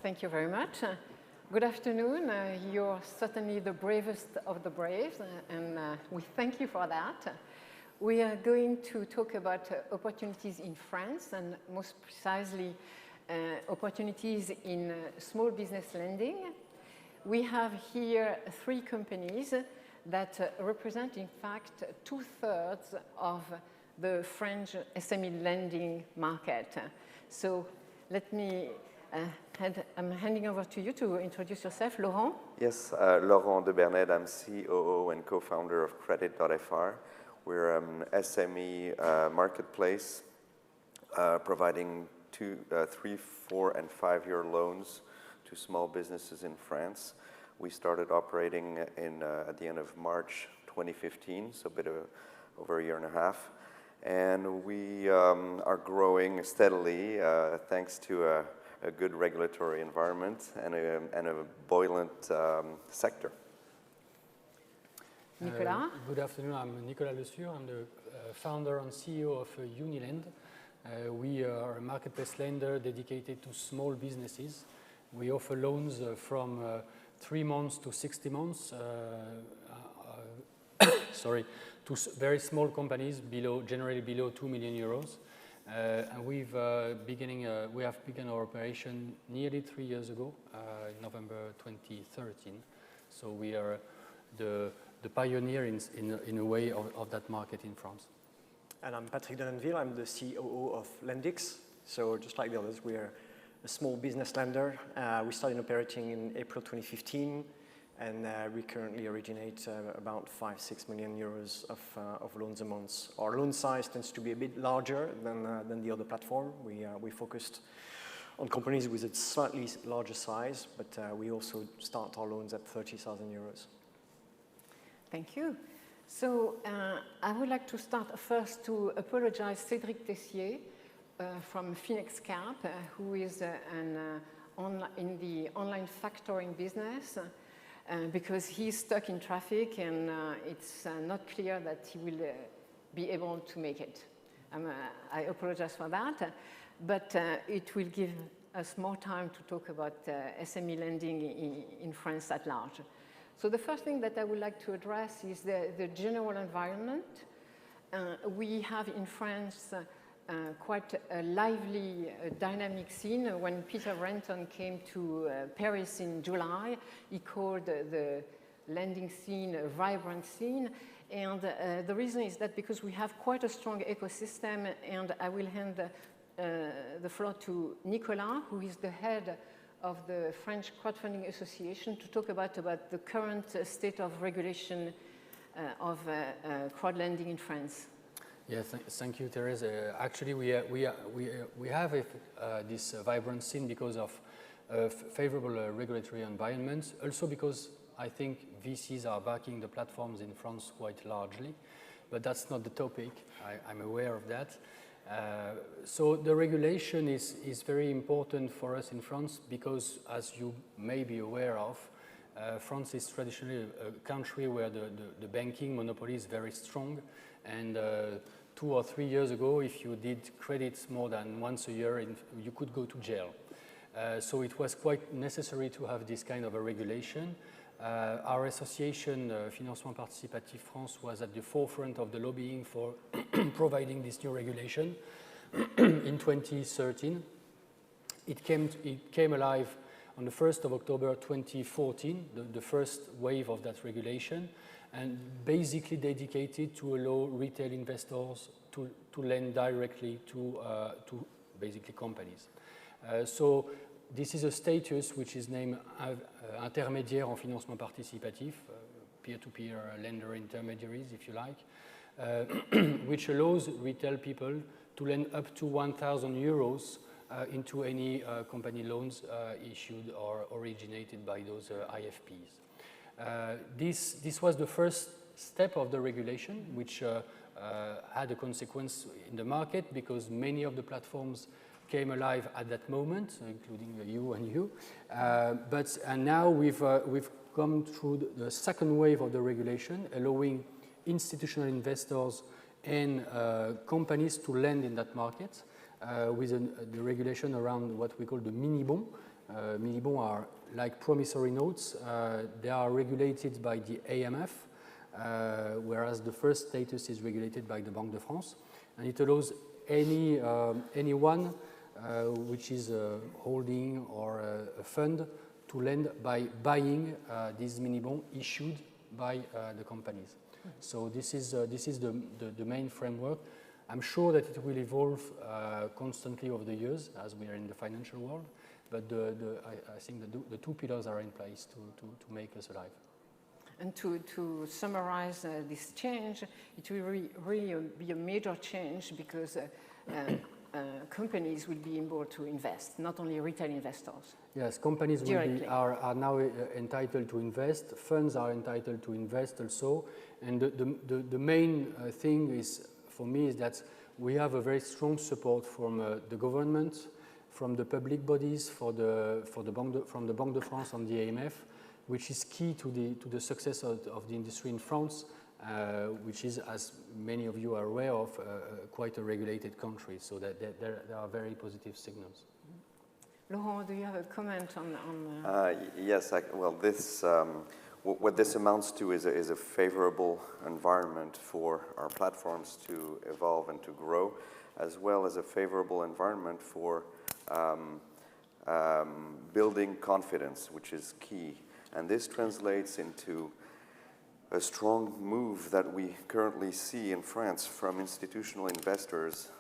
thank you very much. Good afternoon. You're certainly the bravest of the braves, and we thank you for that. We are going to talk about opportunities in France, and most precisely, opportunities in small business lending. We have here 3 companies that represent, in fact, 2/3 of the French SME lending market. So let me, I'm handing over to you to introduce yourself, Laurent. Yes, Laurent de Bernède, I'm COO and co-founder of CREDIT.FR. We're an SME marketplace providing 2, 3, 4, and 5-year loans to small businesses in France. We started operating at the end of March 2015, so a bit over a year and a half. And we are growing steadily thanks to a good regulatory environment and a buoyant sector. Nicolas? Good afternoon, I'm Nicolas LESUR. I'm the founder and CEO of UNILEND. We are a marketplace lender dedicated to small businesses. We offer loans from 3 months to 60 months, to very small companies generally below 2 million euros. And we have begun our operation nearly 3 years ago, in November 2013. So we are the pioneer in a way of that market in France. And I'm Patrick de Nonneville. I'm the COO of LENDIX. So just like the others, we are a small business lender. We started operating in April 2015, and we currently originate about 5-6 million euros of loans a month. Our loan size tends to be a bit larger than the other platform. We focused on companies with a slightly larger size, but we also start our loans at 30,000 euros. Thank you. So I would like to start first to apologize Cédric Tessier from Phoenix Cap, who is in the online factoring business, because he's stuck in traffic and it's not clear that he will be able to make it. I apologize for that, but it will give us more time to talk about SME lending in France at large. So the first thing that I would like to address is the general environment. We have in France quite a lively, dynamic scene. When Peter Renton came to Paris in July, he called the lending scene a vibrant scene. And the reason is that because we have quite a strong ecosystem, and I will hand the floor to Nicolas, who is the head of the French Crowdfunding Association, to talk about the current state of regulation of crowdlending in France. Yeah, thank you, Therese. Actually, we have this vibrant scene because of favorable regulatory environments. Also because I think VCs are backing the platforms in France quite largely, but that's not the topic. I'm aware of that. So the regulation is very important for us in France because, as you may be aware of, France is traditionally a country where the banking monopoly is very strong, and 2 or 3 years ago, if you did credits more than once a year, you could go to jail. So it was quite necessary to have this kind of a regulation. Our association, Financement Participatif France, was at the forefront of the lobbying for providing this new regulation in 2013. It came alive on the 1st of October 2014, the first wave of that regulation, and basically dedicated to allow retail investors to lend directly to basically companies. So this is a status which is named intermédiaire en financement participatif, peer-to-peer lender intermediaries, if you like, which allows retail people to lend up to 1,000 euros into any company loans issued or originated by those IFPs. This was the first step of the regulation, which had a consequence in the market because many of the platforms came alive at that moment, including you and you. And now we've come through the second wave of the regulation, allowing institutional investors and companies to lend in that market with the regulation around what we call the mini-bon, Mini-bonds are like promissory notes. They are regulated by the AMF, whereas the first status is regulated by the Banque de France. And it allows anyone which is a holding or a fund to lend by buying these mini-bonds issued by the companies. So this is the main framework. I'm sure that it will evolve constantly over the years as we are in the financial world, but I think the two pillars are in place to make us alive. And to summarize this change, it will really be a major change because companies will be able to invest, not only retail investors. Yes, companies are now entitled to invest, funds are entitled to invest also, and the main thing is, for me, is that we have a very strong support from the government, from the public bodies, from the Banque de France and the AMF, which is key to the success of the industry in France, which is, as many of you are aware of, quite a regulated country. So that there are very positive signals. Laurent, do you have a comment on? Yes. What this amounts to is a favorable environment for our platforms to evolve and to grow, as well as a favorable environment for building confidence, which is key. And this translates into a strong move that we currently see in France from institutional investors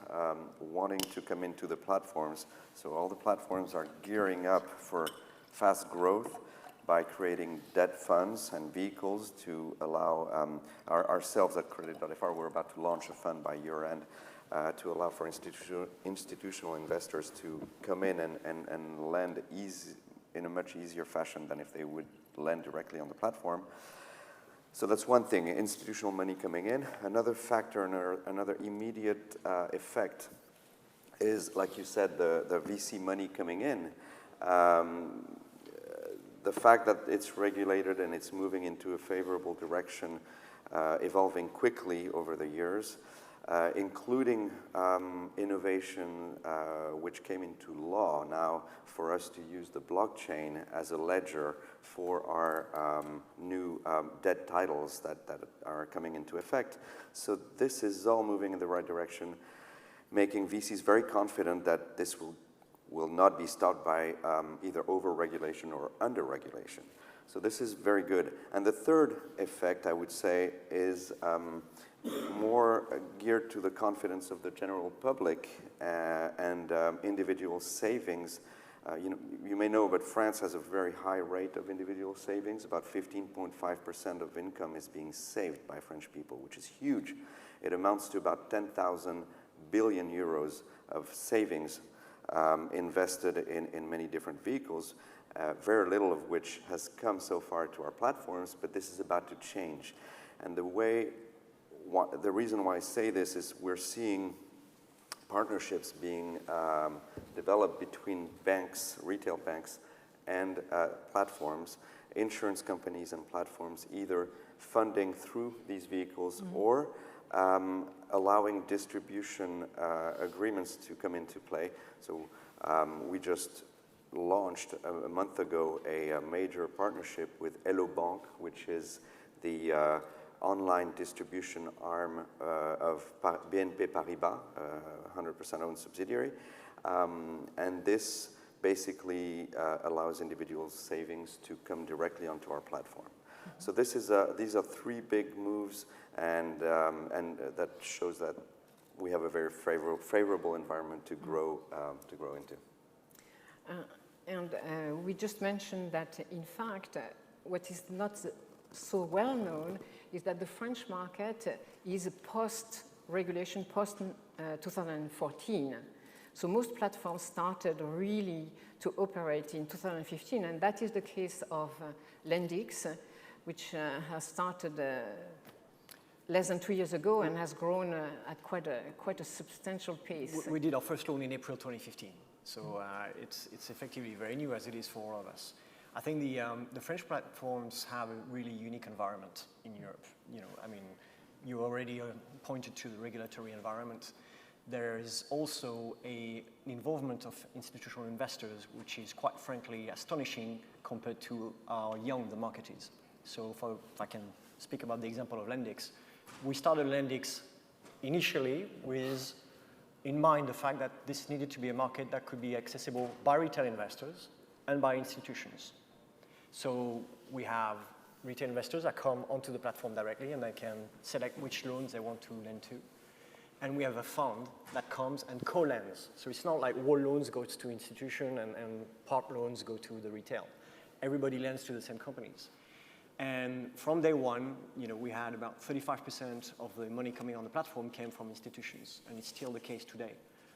wanting to come into the platforms. So all the platforms are gearing up for fast growth by creating debt funds and vehicles to allow ourselves at CREDIT.FR, we're about to launch a fund by year-end to allow for institutional investors to come in and lend in a much easier fashion than if they would lend directly on the platform. So that's one thing, institutional money coming in. Another factor, another immediate effect is, like you said, the VC money coming in. The fact that it's regulated and it's moving into a favorable direction, evolving quickly over the years, including innovation which came into law now for us to use the blockchain as a ledger for our new debt titles that are coming into effect. So this is all moving in the right direction, making VCs very confident that this will not be stopped by either over-regulation or under-regulation. So this is very good. And the third effect, I would say, is more geared to the confidence of the general public and individual savings. You may know, but France has a very high rate of individual savings. About 15.5% of income is being saved by French people, which is huge. It amounts to about 10,000 billion euros of savings invested in many different vehicles, very little of which has come so far to our platforms, but this is about to change. And the reason why I say this is we're seeing partnerships being developed between banks, retail banks, and platforms, insurance companies and platforms, either funding through these vehicles or allowing distribution agreements to come into play. So we just launched a month ago a major partnership with Hello Bank, which is the online distribution arm of BNP Paribas, 100% owned subsidiary. And this basically allows individuals' savings to come directly onto our platform. So these are three big moves, and that shows that we have a very favorable environment to grow into. And we just mentioned that, in fact, what is not so well known is that the French market is post-regulation, post-2014. So most platforms started really to operate in 2015, and that is the case of LENDIX, which has started less than 2 years ago and has grown at quite a substantial pace. We did our first loan in April 2015, so it's effectively very new, as it is for all of us. I think the French platforms have a really unique environment in Europe. I mean, you already pointed to the regulatory environment. there is also an involvement of institutional investors, which is quite frankly astonishing compared to how young the market is. So if I can speak about the example of LENDIX, we started LENDIX initially with in mind the fact that this needed to be a market that could be accessible by retail investors and by institutions. So we have retail investors that come onto the platform directly and they can select which loans they want to lend to. And we have a fund that comes and co-lends. So it's not like all loans go to institution and part loans go to the retail. Everybody lends to the same companies. And from day one, we had about 35% of the money coming on the platform came from institutions, and it's still the case today.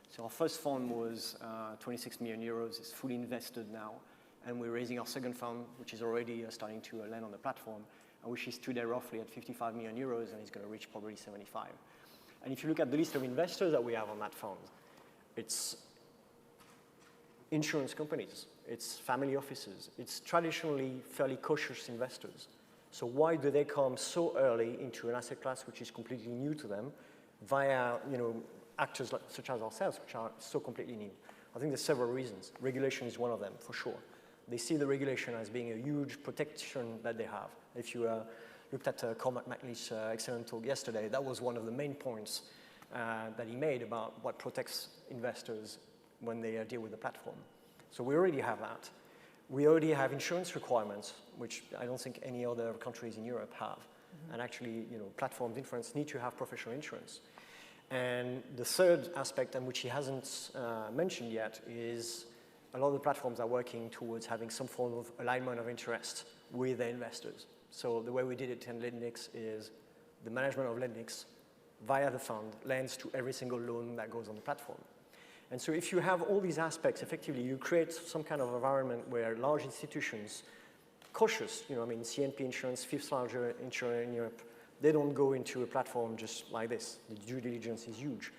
So our first fund was 26 million euros. It's fully invested now, and we're raising our second fund, which is already starting to land on the platform, and which is today roughly at 55 million euros, and it's going to reach probably 75. And if you look at the list of investors that we have on that fund, it's insurance companies, it's family offices, it's traditionally fairly cautious investors. So why do they come so early into an asset class which is completely new to them via actors such as ourselves, which are so completely new? I think there's several reasons. Regulation is one of them, for sure. They see the regulation as being a huge protection that they have. If you looked at Cormac McLeish's excellent talk yesterday, that was one of the main points that he made about what protects investors when they deal with the platform. So we already have that. We already have insurance requirements, which I don't think any other countries in Europe have. Mm-hmm. And actually, platforms in France need to have professional insurance. And the third aspect, and which he hasn't mentioned yet, is a lot of the platforms are working towards having some form of alignment of interest with their investors. So the way we did it in LENDIX is the management of LENDIX via the fund lends to every single loan that goes on the platform. And so if you have all these aspects, effectively you create some kind of environment where large institutions, cautious, CNP Insurance, fifth largest insurer in Europe, they don't go into a platform just like this. The due diligence is huge.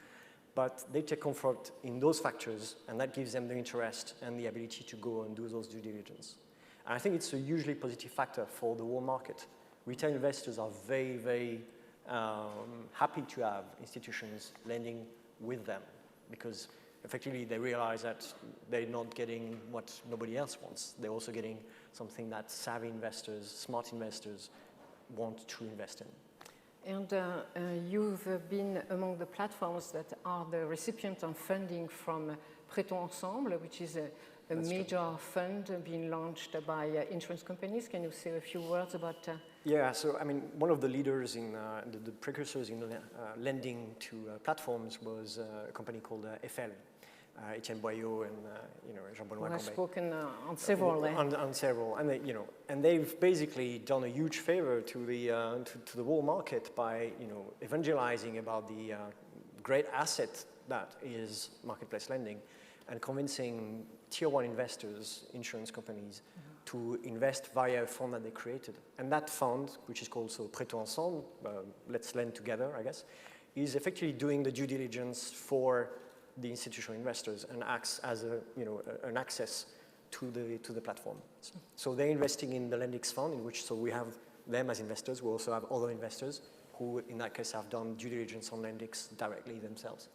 But they take comfort in those factors, and that gives them the interest and the ability to go and do those due diligence. And I think it's a hugely positive factor for the whole market. Retail investors are very, very happy to have institutions lending with them because effectively they realize that they're not getting what nobody else wants. They're also getting something that savvy investors, smart investors want to invest in. And you've been among the platforms that are the recipient of funding from Prêtons Ensemble, which is a major fund being launched by insurance companies. Can you say a few words about? Yeah, so one of the leaders in the precursors in lending to platforms was a company called FL. Etienne Boyot and Jean-Benoît. Who has spoken on several. On several, and they've basically done a huge favor to the whole market by evangelizing about the great asset that is marketplace lending, and convincing tier one investors, insurance companies, to invest via a fund that they created. And that fund, which is called Prêtons Ensemble, let's lend together, I guess, is effectively doing the due diligence for the institutional investors and acts as an access to the platform. So they're investing in the LENDIX fund, in which we have them as investors. We also have other investors who, in that case, have done due diligence on LENDIX directly themselves.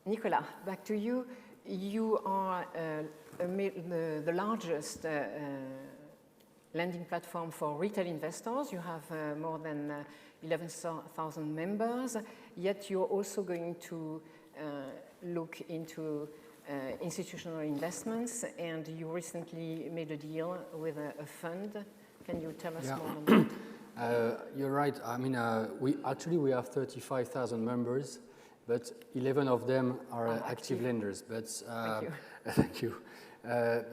Nicolas, back to you. You are the largest lending platform for retail investors. You have more than 11,000 members, yet you're also going to look into institutional investments, and you recently made a deal with a fund. Can you tell us more on that? You're right. We have 35,000 members, but 11 of them are active lenders. But thank you. Thank you.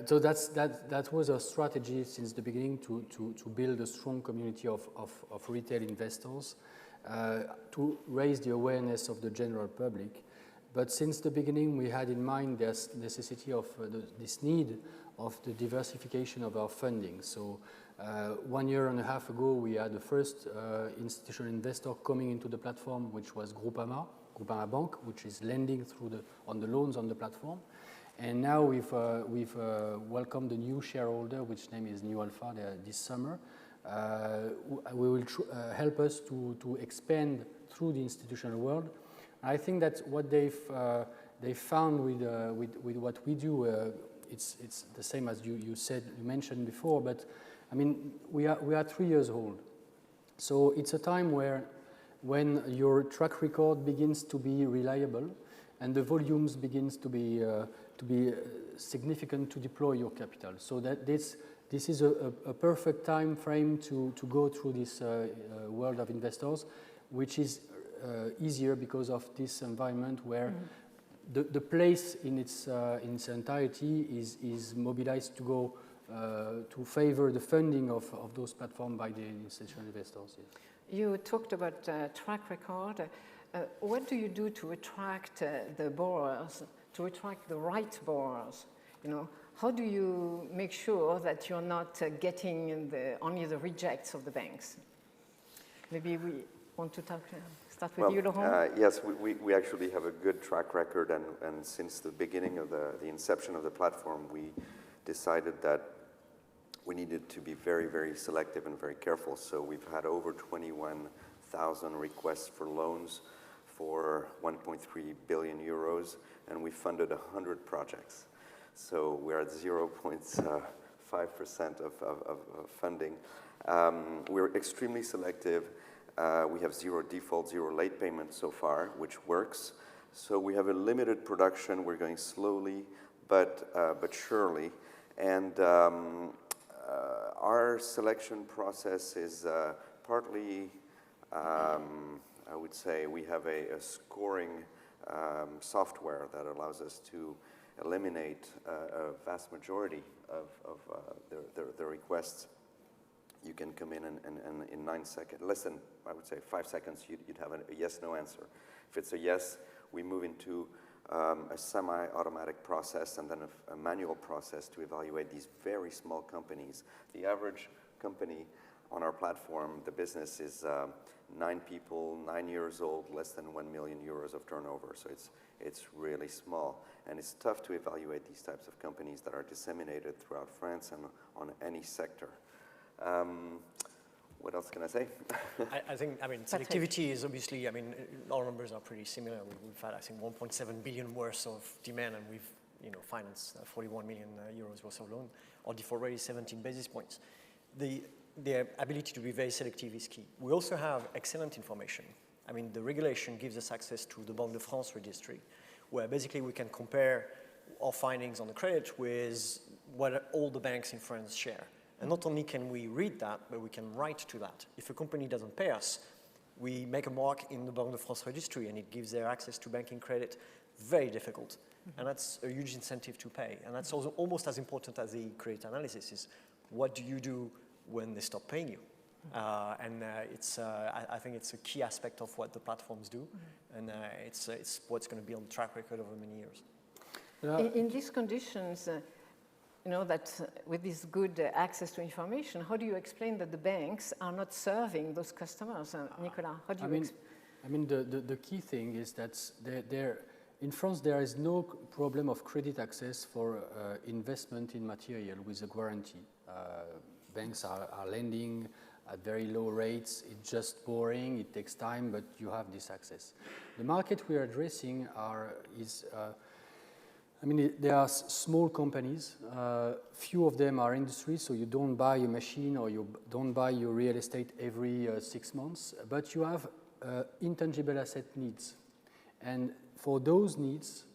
So that was a strategy since the beginning to build a strong community of retail investors, to raise the awareness of the general public. But since the beginning, we had in mind this necessity of this need of the diversification of our funding. So 1.5 years ago, we had the first institutional investor coming into the platform, which was Groupama Bank, which is lending on the loans on the platform. And now we've welcomed a new shareholder, which name is New Alpha, this summer. We will help us to expand through the institutional world. I think that what they've found with what we do, it's the same as you mentioned before. But I mean, we are 3 years old, so it's a time when your track record begins to be reliable, and the volumes begins to be significant to deploy your capital. So that this is a perfect time frame to go through this world of investors, which is easier because of this environment where the place in its entirety is mobilized to go to favor the funding of those platforms by the institutional investors. Yes. You talked about track record. What do you do to attract the borrowers, to attract the right borrowers? You know, how do you make sure that you're not getting only the rejects of the banks? Maybe we want to start with you, Laurent. Yes, we actually have a good track record, and since the beginning of the inception of the platform, we decided that we needed to be very, very selective and very careful. So we've had over 21,000 requests for loans for 1.3 billion euros, and we funded 100 projects. So we're at 0.5% of funding. We're extremely selective. We have 0 default, 0 late payments so far, which works. So we have a limited production. We're going slowly, but surely. And our selection process is partly, I would say, we have a scoring software that allows us to eliminate a vast majority of the requests. You can come in and in 9 seconds, less than, I would say, 5 seconds, you'd have a yes-no answer. If it's a yes, we move into a semi-automatic process and then a manual process to evaluate these very small companies. The average company on our platform, the business is 9 people, 9 years old, less than 1 million euros of turnover. So it's really small. And it's tough to evaluate these types of companies that are disseminated throughout France and on any sector. What else can I say? I think, selectivity is obviously, our numbers are pretty similar. We've had, I think, 1.7 billion worth of demand, and we've, financed 41 million euros worth of loan. Our default rate is 17 basis points. The ability to be very selective is key. We also have excellent information. The regulation gives us access to the Banque de France registry, where basically we can compare our findings on the credit with what all the banks in France share. And not only can we read that, but we can write to that. If a company doesn't pay us, we make a mark in the Banque de France registry, and it gives their access to banking credit very difficult. And that's a huge incentive to pay. And that's also almost as important as the credit analysis is, what do you do when they stop paying you? I think it's a key aspect of what the platforms do, and it's what's going to be on the track record over many years. In these conditions, that with this good access to information, how do you explain that the banks are not serving those customers? Nicolas, how do you the key thing is that in France there is no problem of credit access for investment in material with a guarantee. Banks are lending at very low rates. It's just boring, it takes time, but you have this access. The market we are addressing there are small companies. Few of them are industry, so you don't buy a machine or you don't buy your real estate every 6 months, but you have intangible asset needs. And for those needs,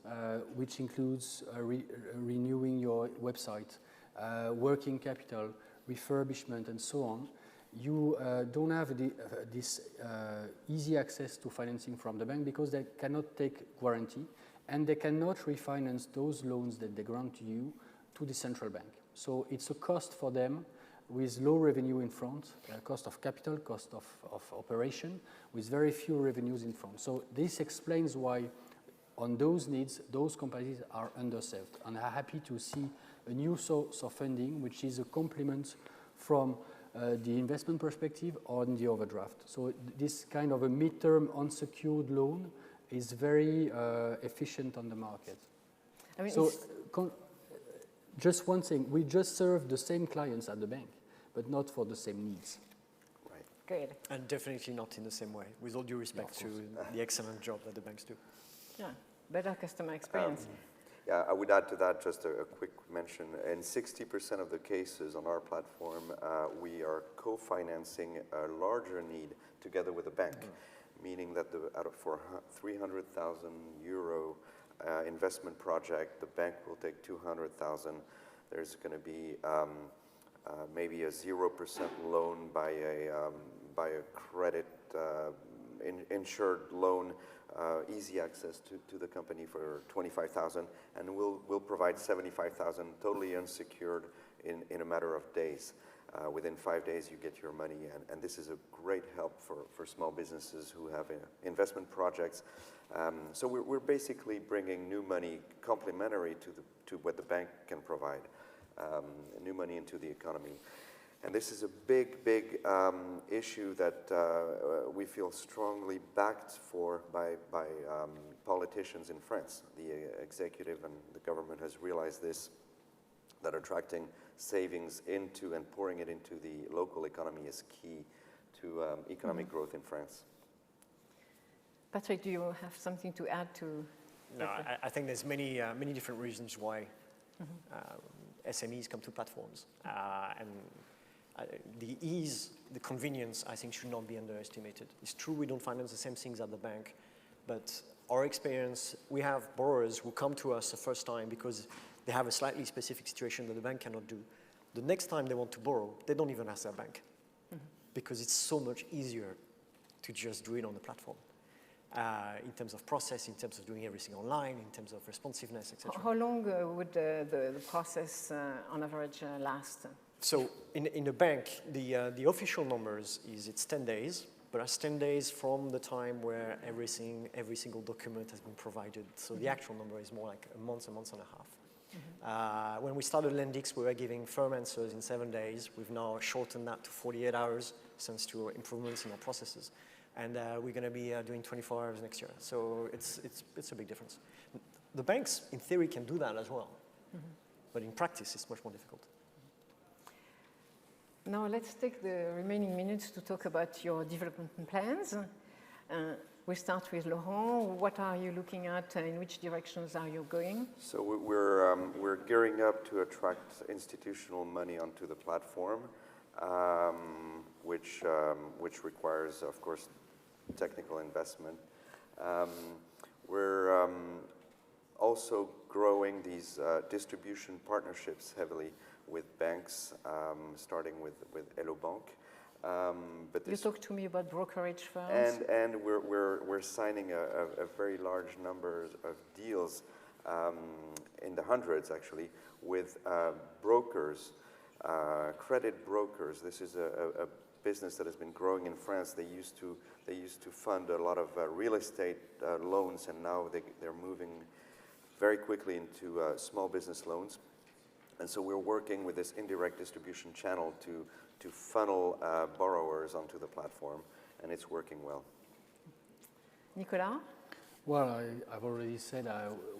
which includes renewing your website, working capital, refurbishment, and so on, you don't have this easy access to financing from the bank because they cannot take guarantee, and they cannot refinance those loans that they grant to you to the central bank. So it's a cost for them with low revenue in front, cost of capital, cost of operation, with very few revenues in front. So this explains why on those needs, those companies are underserved, and are happy to see a new source of funding, which is a complement from the investment perspective on the overdraft. So this kind of a midterm unsecured loan is very efficient on the market. Just one thing, we just serve the same clients at the bank, but not for the same needs. Right. Good. And definitely not in the same way, with all due respect to the excellent job that the banks do. Yeah, better customer experience. Yeah, I would add to that just a quick mention. In 60% of the cases on our platform, we are co-financing a larger need together with a bank, meaning that for 300,000 euro investment project, the bank will take 200,000. There's going to be maybe a 0% loan by a credit insured loan, easy access to the company for 25,000, and we'll provide 75,000 totally unsecured in a matter of days. Within 5 days, you get your money, and this is a great help for small businesses who have investment projects. So we're basically bringing new money complementary to what the bank can provide, new money into the economy. And this is a big issue that we feel strongly backed for by politicians in France. The executive and the government has realized this, that attracting savings into and pouring it into the local economy is key to economic growth in France. Patrick, do you have something to add to? No, I think there's many different reasons why SMEs come to platforms, and the ease, the convenience, I think should not be underestimated. It's true we don't finance the same things at the bank, but our experience, we have borrowers who come to us the first time because they have a slightly specific situation that the bank cannot do. The next time they want to borrow, they don't even ask their bank because it's so much easier to just do it on the platform. In terms of process, in terms of doing everything online, in terms of responsiveness, etc. How long would the process on average last? So in a bank, the official numbers is it's 10 days, but that's 10 days from the time where every single document has been provided. So the actual number is more like a month and a half. When we started LENDIX, we were giving firm answers in 7 days. We've now shortened that to 48 hours thanks to improvements in our processes. And we're going to be doing 24 hours next year. So it's a big difference. The banks, in theory, can do that as well. But in practice, it's much more difficult. Now let's take the remaining minutes to talk about your development plans. We start with Laurent. What are you looking at? In which directions are you going? So we're gearing up to attract institutional money onto the platform, which requires, of course, technical investment. We're also growing these distribution partnerships heavily with banks, starting with Hello Bank. But you talked to me about brokerage firms. And we're signing a very large number of deals, in the hundreds actually, with brokers, credit brokers. This is a business that has been growing in France. They used to fund a lot of real estate loans, and now they're moving very quickly into small business loans. And so we're working with this indirect distribution channel to funnel borrowers onto the platform, and it's working well. Nicolas? Well, I've already said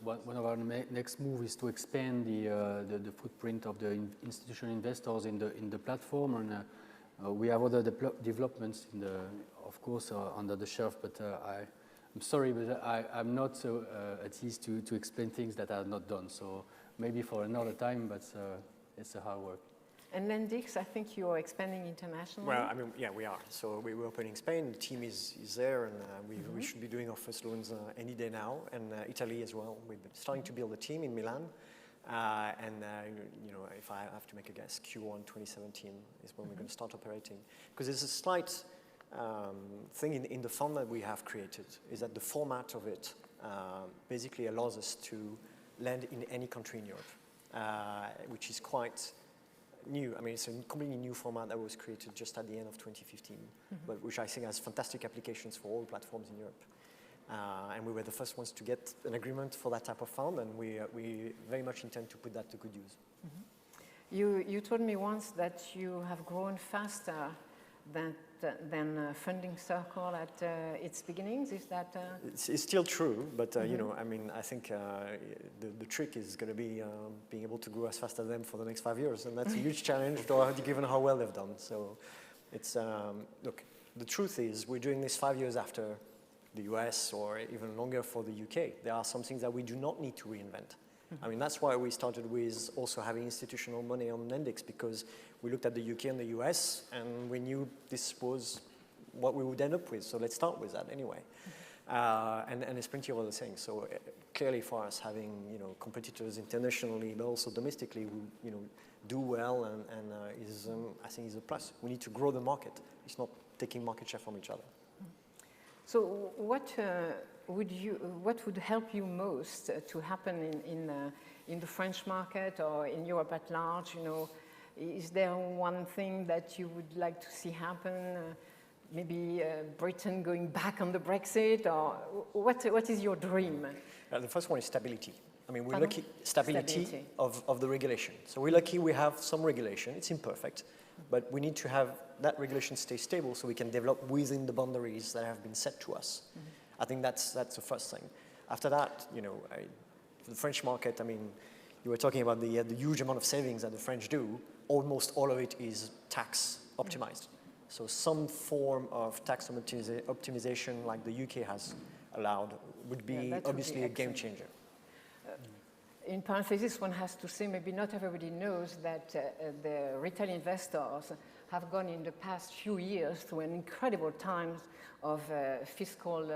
one of our next move is to expand the footprint of the institutional investors in the platform, and we have other developments of course, under the shelf. But I'm sorry, but I'm not so at ease to explain things that are not done. So maybe for another time, but it's a hard work. And LENDIX, I think you are expanding internationally. Well, I mean, yeah, we are. So we're opening Spain. The team is there, and we should be doing our first loans any day now. And Italy as well. We've been starting to build a team in Milan. You know, if I have to make a guess, Q1 2017 is when we're going to start operating. Because there's a slight thing in the fund that we have created, is that the format of it basically allows us to lend in any country in Europe, which is quite new. I mean, it's a completely new format that was created just at the end of 2015, but which I think has fantastic applications for all platforms in Europe. And we were the first ones to get an agreement for that type of fund, and we very much intend to put that to good use. You told me once that you have grown faster than Funding Circle at its beginnings. Is that? It's still true, but you know, I mean, I think the trick is going to be being able to grow as fast as them for the next 5 years, and that's a huge challenge, given how well they've done. So, it's look, the truth is we're doing this 5 years after the US or even longer for the UK. There are some things that we do not need to reinvent. I mean, that's why we started with also having institutional money on LENDIX, because we looked at the UK and the US and we knew this was what we would end up with. So let's start with that anyway. And there's plenty of other things. So clearly for us, having competitors internationally, but also domestically, who do well and is I think is a plus. We need to grow the market. It's not taking market share from each other. So what would help you most to happen in the French market or in Europe at large? Is there one thing that you would like to see happen? Maybe Britain going back on the Brexit, or what is your dream? The first one is stability. I mean, we're lucky, stability. Of the regulation. So we're lucky we have some regulation. It's imperfect, but we need to have that regulation stay stable so we can develop within the boundaries that have been set to us. I think that's the first thing. After that, for the French market, I mean, you were talking about the huge amount of savings that the French do. Almost all of it is tax optimized. So some form of tax optimization like the UK has allowed would be obviously a game changer. In parenthesis, one has to say maybe not everybody knows that the retail investors have gone in the past few years through an incredible times of fiscal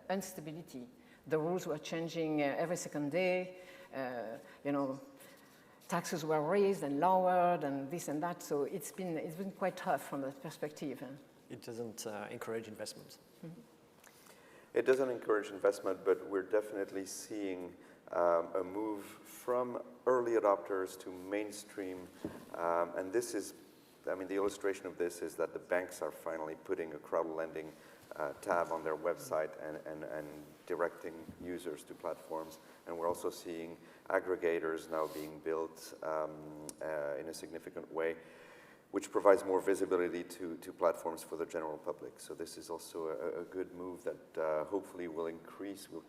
instability. The rules were changing every second day. Taxes were raised and lowered and this and that. So it's been quite tough from that perspective. It doesn't encourage investment. It doesn't encourage investment, but we're definitely seeing a move from early adopters to mainstream. And this is, I mean, the illustration of this is that the banks are finally putting a Crowdlending tab on their website and directing users to platforms. And we're also seeing aggregators now being built in a significant way, which provides more visibility to platforms for the general public. So this is also a good move that hopefully will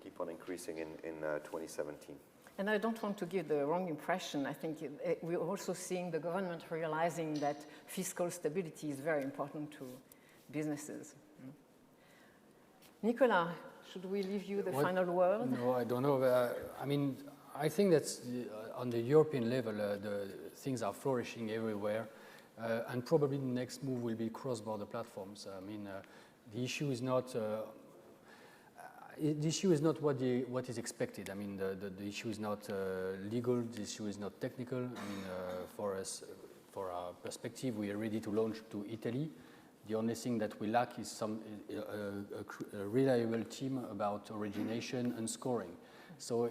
keep on increasing in 2017. And I don't want to give the wrong impression. I think we're also seeing the government realizing that fiscal stability is very important to businesses. Nicolas, should we leave you the final word? No, I don't know. I mean, I think that on the European level, the things are flourishing everywhere. And probably the next move will be cross-border platforms. I mean, the issue is not what is expected. I mean, the issue is not legal. The issue is not technical. I mean, for us, for our perspective, we are ready to launch to Italy. The only thing that we lack is a reliable team about origination and scoring. So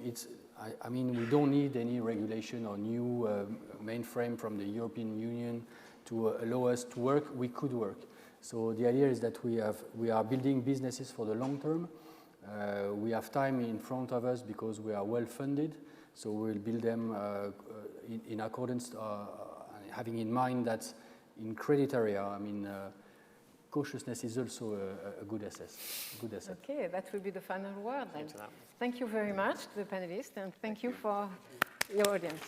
I mean, we don't need any regulation or new mainframe from the European Union to allow us to work. We could work. So the idea is that we are building businesses for the long term. We have time in front of us because we are well funded. So we'll build them in accordance, having in mind that in credit area, I mean, cautiousness is also a good asset. Okay, that will be the final word then. Thank you very much to the panelists, and thank you for your audience.